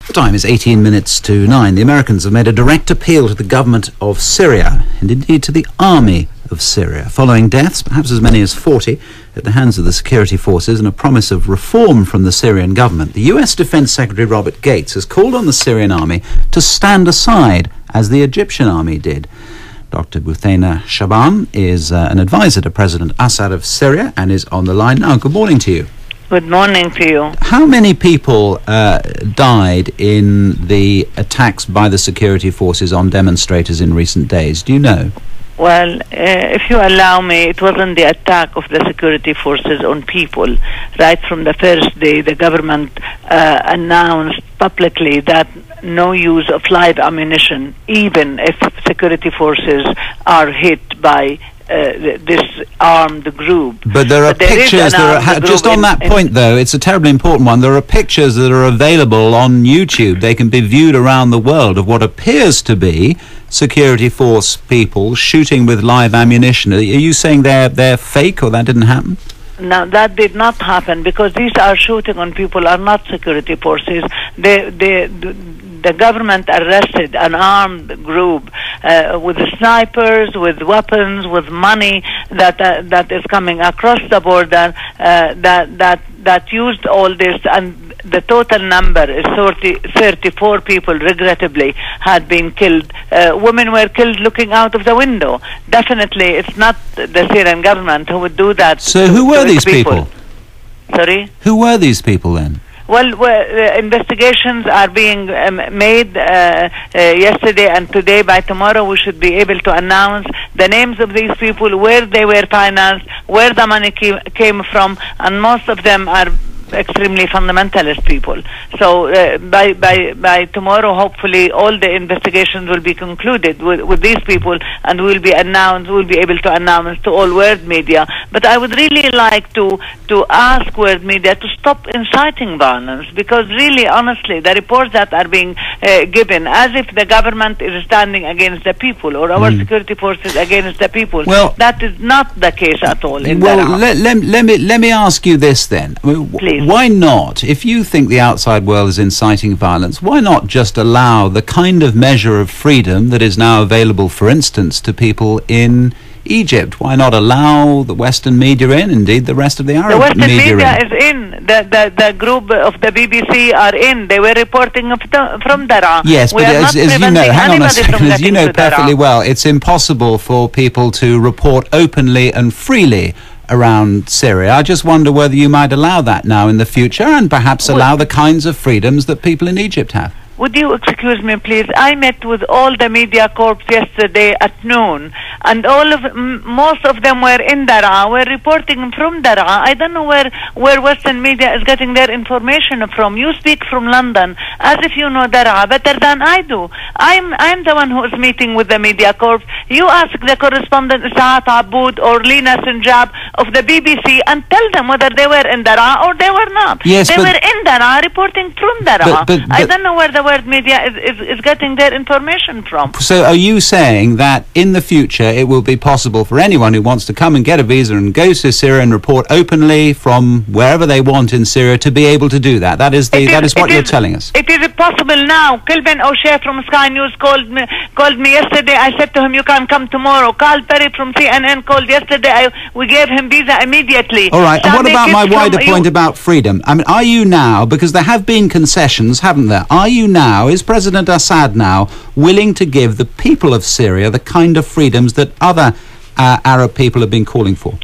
The time is 18 minutes to 9. The Americans have made a direct appeal to the government of Syria, and indeed to the army of Syria, following deaths, perhaps as many as 40, at the hands of the security forces and a promise of reform from the Syrian government. The US Defense Secretary Robert Gates has called on the Syrian army to stand aside, as the Egyptian army did. Dr. Buthaina Shaban is an advisor to President Assad of Syria and is on the line now. Good morning to you. Good morning to you. How many people died in the attacks by the security forces on demonstrators in recent days? Do you know? Well, if you allow me, it wasn't the attack of the security forces on people. Right from the first day, the government announced publicly that no use of live ammunition, even if security forces are hit by this armed group. But there are pictures, just on that point though, it's a terribly important one. There are pictures that are available on YouTube. They can be viewed around the world of what appears to be security force people shooting with live ammunition. Are you saying they're fake, or that didn't happen? No, that did not happen, because these are shooting on people are not security forces. The government arrested an armed group with snipers, with weapons, with money that is coming across the border that used all this, and the total number is 34 people, regrettably, had been killed. Women were killed looking out of the window. Definitely, it's not the Syrian government who would do that. So who were these people? Sorry? Who were these people then? Well, investigations are being made yesterday and today. By tomorrow, we should be able to announce the names of these people, where they were financed, where the money came from, and most of them are extremely fundamentalist people. So by tomorrow, hopefully, all the investigations will be concluded with these people, and we'll be able to announce to all world media. But I would really like to ask world media to stop inciting violence, because really, honestly, the reports that are being given, as if the government is standing against the people, or our security forces against the people, well, that is not the case at all. Let me ask you this then. Please. Why not, if you think the outside world is inciting violence, why not just allow the kind of measure of freedom that is now available, for instance, to people in Egypt? Why not allow the Western media in, indeed the rest of the Arab media in? The Western media is in. The group of the BBC are in. They were reporting from Daraa. Yes, but as you know, hang on a second, as you know perfectly well, it's impossible for people to report openly and freely around Syria. I just wonder whether you might allow that now in the future, and perhaps allow the kinds of freedoms that people in Egypt have. Would you excuse me, please? I met with all the media corps yesterday at noon, and most of them were in Daraa, were reporting from Daraa. I don't know where Western media is getting their information from. You speak from London as if you know Daraa better than I do. I'm the one who is meeting with the media corps. You ask the correspondent Saat Aboud or Lina Sinjab of the BBC and tell them whether they were in Daraa or they were not. Yes, they were in Daraa, reporting from Daraa. But I don't know where the world media is getting their information from. So are you saying that in the future it will be possible for anyone who wants to come and get a visa and go to Syria and report openly from wherever they want in Syria to be able to do that? That is what you're telling us. It is possible now. Kilben O'Shea from Sky News called me yesterday. I said to him, you can come tomorrow. Carl Perry from CNN called yesterday. We gave him visa immediately. All right. And what about my wider point about freedom? I mean, are you now, because there have been concessions, haven't there? Are you now, is President Assad now willing to give the people of Syria the kind of freedoms that other Arab people have been calling for?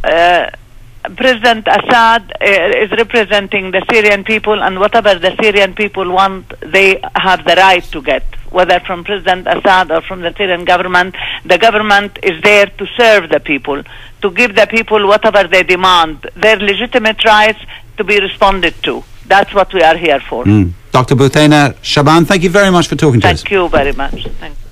President Assad is representing the Syrian people, and whatever the Syrian people want, they have the right to get, whether from President Assad or from the Syrian government. The government is there to serve the people, to give the people whatever they demand, their legitimate rights to be responded to. That's what we are here for. Dr. Buthaina Shaban, thank you very much for talking to us. Thank you very much. Thank you.